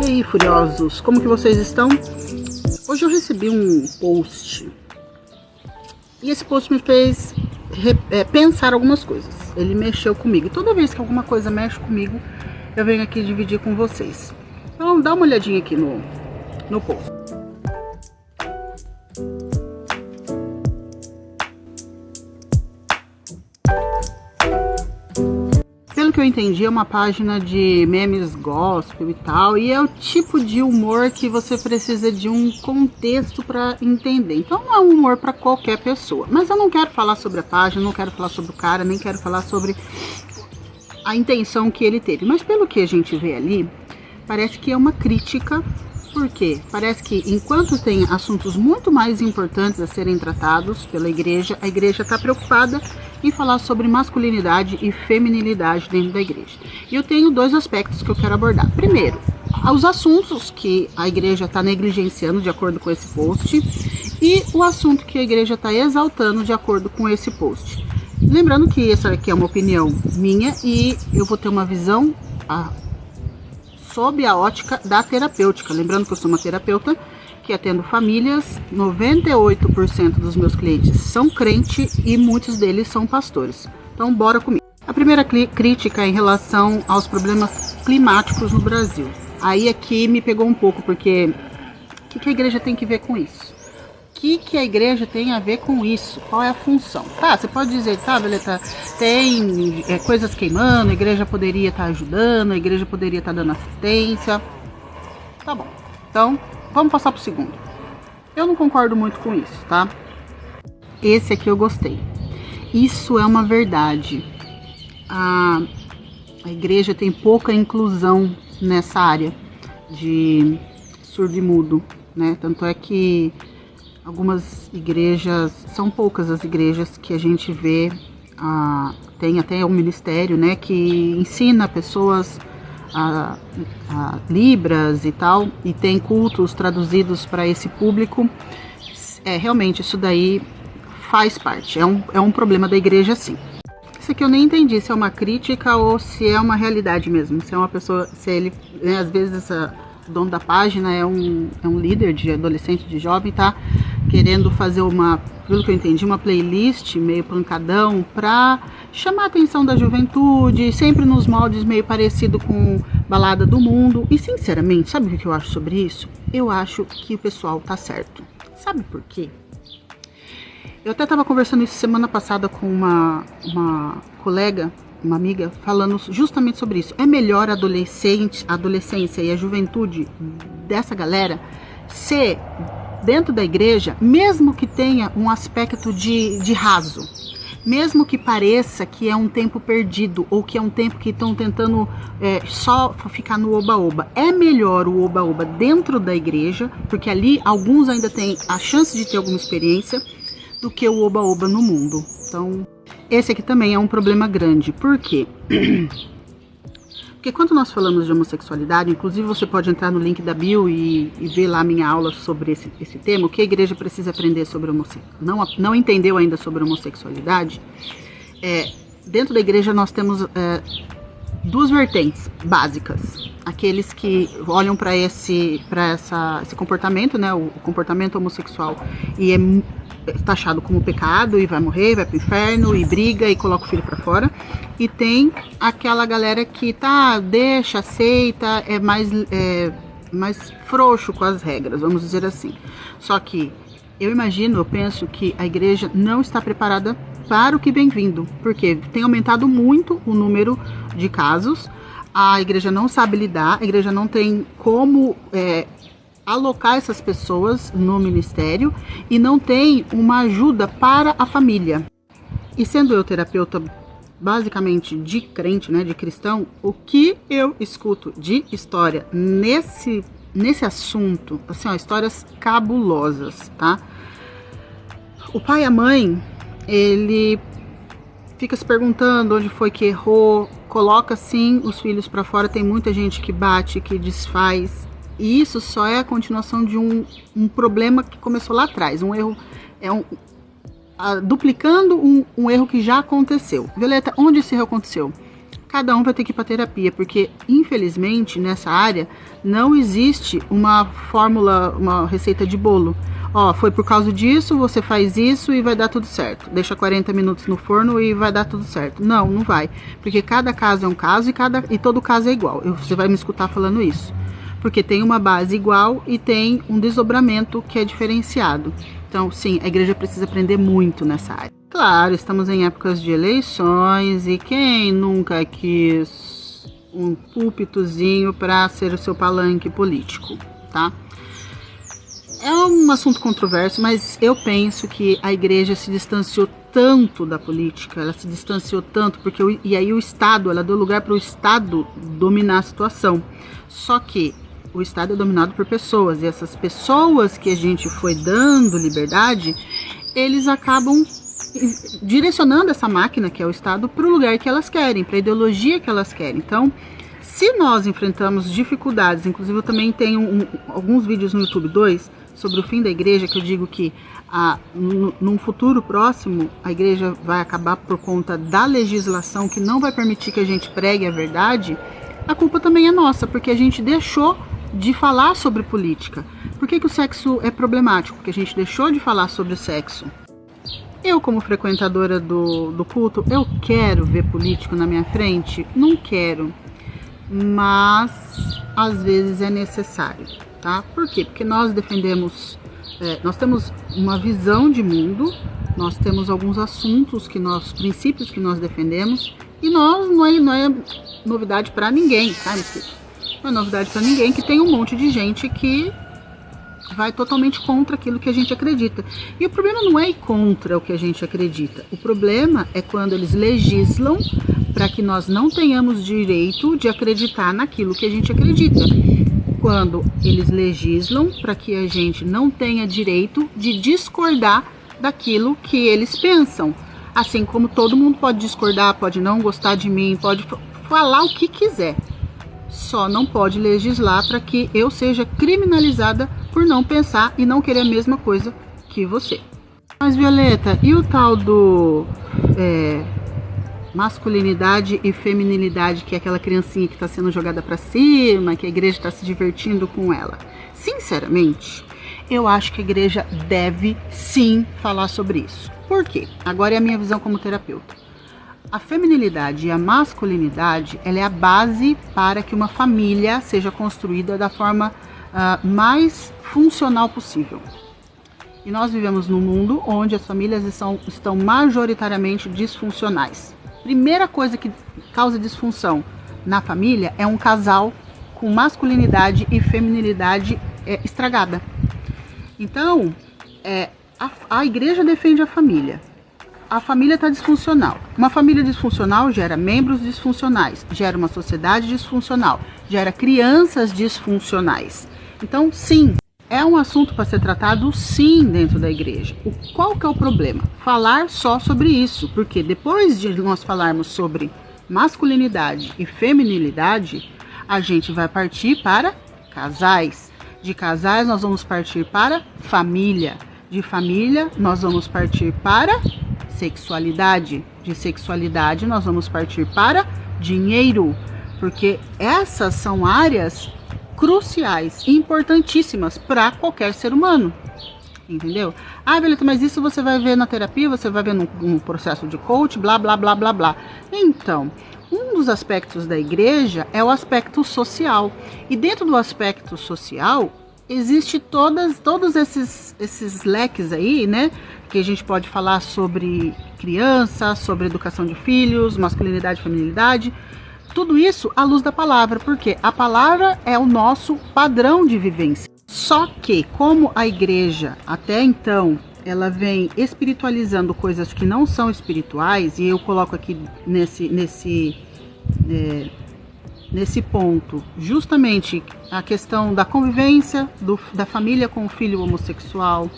aí, furiosos, como que vocês estão? Hoje eu recebi um post e esse post me fez pensar algumas coisas. Ele mexeu comigo e toda vez que alguma coisa mexe comigo, eu venho aqui dividir com vocês. Então dá uma olhadinha aqui no post. Pelo que eu entendi, é uma página de memes gospel e tal, e é o tipo de humor que você precisa de um contexto para entender. Então não é um humor para qualquer pessoa. Mas eu não quero falar sobre a página, não quero falar sobre o cara, nem quero falar sobre a intenção que ele teve. Mas pelo que a gente vê ali, parece que é uma crítica. Por quê? Parece que enquanto tem assuntos muito mais importantes a serem tratados pela igreja, a igreja está preocupada em falar sobre masculinidade e feminilidade dentro da igreja. E eu tenho dois aspectos que eu quero abordar. Primeiro, os assuntos que a igreja está negligenciando de acordo com esse post e o assunto que a igreja está exaltando de acordo com esse post. Lembrando que essa aqui é uma opinião minha e eu vou ter uma visão sob a ótica da terapêutica. Lembrando que eu sou uma terapeuta que atendo famílias, 98% dos meus clientes são crentes e muitos deles são pastores. Então bora comigo. A primeira crítica é em relação aos problemas climáticos no Brasil. Aí aqui me pegou um pouco, porque o que a igreja tem que ver com isso? O que a igreja tem a ver com isso? Qual é a função? Tá, você pode dizer, tá, Beleta, tem coisas queimando, a igreja poderia estar ajudando, a igreja poderia estar dando assistência. Tá bom. Então, vamos passar pro segundo. Eu não concordo muito com isso, tá? Esse aqui eu gostei. Isso é uma verdade. A igreja tem pouca inclusão nessa área de surdo e mudo, né? Tanto é que algumas igrejas, são poucas as igrejas que a gente vê, tem até um ministério, né, que ensina pessoas a Libras e tal, e tem cultos traduzidos para esse público. Realmente isso daí faz parte, é um problema da igreja, sim. Isso aqui eu nem entendi se é uma crítica ou se é uma realidade mesmo, se é uma pessoa, se ele, né, às vezes o dono da página é um líder de adolescente, de jovem, tá querendo fazer pelo que eu entendi, uma playlist meio pancadão pra chamar a atenção da juventude, sempre nos moldes meio parecido com Balada do Mundo. E sinceramente, sabe o que eu acho sobre isso? Eu acho que o pessoal tá certo. Sabe por quê? Eu até tava conversando isso semana passada com uma colega, uma amiga, falando justamente sobre isso. É melhor a adolescência e a juventude dessa galera ser dentro da igreja, mesmo que tenha um aspecto de raso, mesmo que pareça que é um tempo perdido ou que é um tempo que estão tentando só ficar no oba-oba. É melhor o oba-oba dentro da igreja, porque ali alguns ainda têm a chance de ter alguma experiência, do que o oba-oba no mundo. Então, esse aqui também é um problema grande. Por quê? Porque quando nós falamos de homossexualidade, inclusive você pode entrar no link da bio e ver lá a minha aula sobre esse tema, o que a igreja precisa aprender sobre homossexualidade, não entendeu ainda sobre homossexualidade. Dentro da igreja nós temos duas vertentes básicas. Aqueles que olham para esse comportamento, né, o comportamento homossexual, e é taxado como pecado e vai morrer, vai pro inferno e briga e coloca o filho para fora. E tem aquela galera que deixa, aceita, é mais frouxo com as regras, vamos dizer assim. Só que eu penso que a igreja não está preparada para o que vem vindo, porque tem aumentado muito o número de casos, a igreja não sabe lidar, a igreja não tem como alocar essas pessoas no ministério e não tem uma ajuda para a família. E sendo eu terapeuta basicamente de crente, né, de cristão, o que eu escuto de história nesse assunto, assim, histórias cabulosas, tá? O pai e a mãe, ele fica se perguntando onde foi que errou, coloca sim os filhos para fora, tem muita gente que bate, que desfaz. E isso só é a continuação de um problema que começou lá atrás. Um erro, duplicando um erro que já aconteceu. Violeta, onde esse erro aconteceu? cada um vai ter que ir para terapia, porque infelizmente nessa área não existe uma fórmula, uma receita de bolo. Ó, foi por causa disso, você faz isso e vai dar tudo certo. Deixa 40 minutos no forno e vai dar tudo certo. Não, não vai, porque cada caso é um caso e todo caso é igual. Você vai me escutar falando isso, porque tem uma base igual e tem um desdobramento que é diferenciado. Então, sim, a igreja precisa aprender muito nessa área. Claro, estamos em épocas de eleições e quem nunca quis um púlpitozinho para ser o seu palanque político, tá? É um assunto controverso, mas eu penso que a igreja se distanciou tanto da política, ela se distanciou tanto, e aí o Estado, ela deu lugar para o Estado dominar a situação. Só que o Estado é dominado por pessoas, e essas pessoas que a gente foi dando liberdade, eles acabam direcionando essa máquina, que é o Estado, para o lugar que elas querem, para a ideologia que elas querem. Então, se nós enfrentamos dificuldades, inclusive eu também tenho alguns vídeos no YouTube 2 sobre o fim da igreja, que eu digo que num futuro próximo a igreja vai acabar por conta da legislação que não vai permitir que a gente pregue a verdade. A culpa também é nossa, porque a gente deixou de falar sobre política. Por que o sexo é problemático? Porque a gente deixou de falar sobre o sexo. Eu, como frequentadora do culto, eu quero ver político na minha frente? Não quero, mas às vezes é necessário, tá? Por quê? Porque nós defendemos, nós temos uma visão de mundo, nós temos alguns assuntos princípios que nós defendemos, e não é novidade para ninguém, tá? Não é novidade para ninguém que tem um monte de gente que vai totalmente contra aquilo que a gente acredita. E o problema não é ir contra o que a gente acredita. O problema é quando eles legislam para que nós não tenhamos direito de acreditar naquilo que a gente acredita. Quando eles legislam para que a gente não tenha direito de discordar daquilo que eles pensam. Assim como todo mundo pode discordar, pode não gostar de mim, pode falar o que quiser. Só não pode legislar para que eu seja criminalizada por não pensar e não querer a mesma coisa que você. Mas, Violeta, e o tal do masculinidade e feminilidade, que é aquela criancinha que está sendo jogada para cima, que a igreja está se divertindo com ela? Sinceramente, eu acho que a igreja deve sim falar sobre isso. Por quê? Agora é a minha visão como terapeuta. A feminilidade e a masculinidade, ela é a base para que uma família seja construída da forma mais funcional possível. E nós vivemos num mundo onde as famílias estão majoritariamente disfuncionais. Primeira coisa que causa disfunção na família é um casal com masculinidade e feminilidade estragada. Então, a igreja defende a família. A família está disfuncional. Uma família disfuncional gera membros disfuncionais, gera uma sociedade disfuncional, gera crianças disfuncionais. Então, sim, é um assunto para ser tratado, sim, dentro da igreja. Qual que é o problema? Falar só sobre isso, porque depois de nós falarmos sobre masculinidade e feminilidade, a gente vai partir para casais. De casais, nós vamos partir para família. De família, nós vamos partir para sexualidade. De sexualidade, nós vamos partir para dinheiro, porque essas são áreas cruciais, importantíssimas para qualquer ser humano, entendeu? Ah, Violeta, mas isso você vai ver na terapia, você vai ver num processo de coach, blá, blá, blá, blá, blá. Então, um dos aspectos da igreja é o aspecto social, e dentro do aspecto social existe todos esses leques aí, né? Que a gente pode falar sobre criança, sobre educação de filhos, masculinidade e feminilidade. Tudo isso à luz da palavra, porque a palavra é o nosso padrão de vivência. Só que, como a igreja, até então, ela vem espiritualizando coisas que não são espirituais, e eu coloco aqui nesse ponto justamente a questão da convivência da família com o filho homossexual,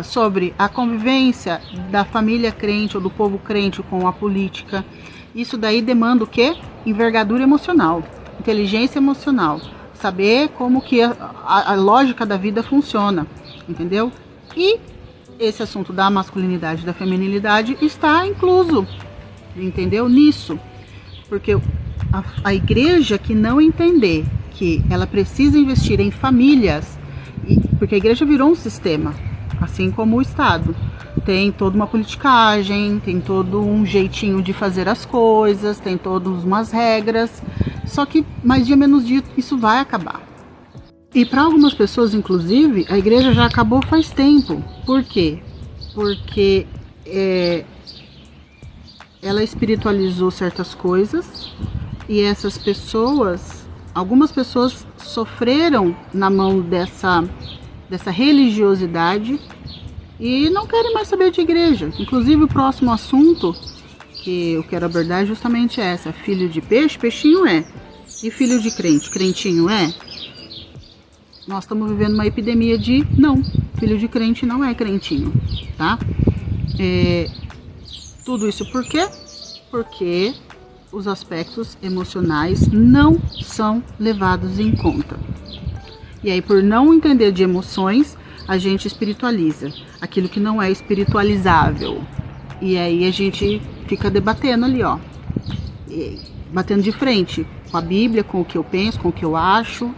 sobre a convivência da família crente ou do povo crente com a política. Isso daí demanda o quê? Envergadura emocional, inteligência emocional, saber como que a lógica da vida funciona, entendeu? E esse assunto da masculinidade e da feminilidade está incluso, entendeu? Nisso. Porque a igreja que não entender que ela precisa investir em famílias, porque a igreja virou um sistema, assim como o Estado. Tem toda uma politicagem, tem todo um jeitinho de fazer as coisas, tem todas umas regras, só que mais dia menos dia isso vai acabar. E para algumas pessoas, inclusive, a igreja já acabou faz tempo. Por quê? Porque ela espiritualizou certas coisas e essas pessoas, algumas pessoas sofreram na mão dessa religiosidade e não querem mais saber de igreja. Inclusive o próximo assunto que eu quero abordar é justamente essa: filho de peixe, peixinho é. E filho de crente, crentinho é? Nós estamos vivendo uma epidemia de não, filho de crente não é crentinho, tá? Tudo isso por quê? Porque os aspectos emocionais não são levados em conta. E aí, por não entender de emoções, a gente espiritualiza aquilo que não é espiritualizável. E aí a gente fica debatendo ali, ó, batendo de frente com a Bíblia, com o que eu penso, com o que eu acho,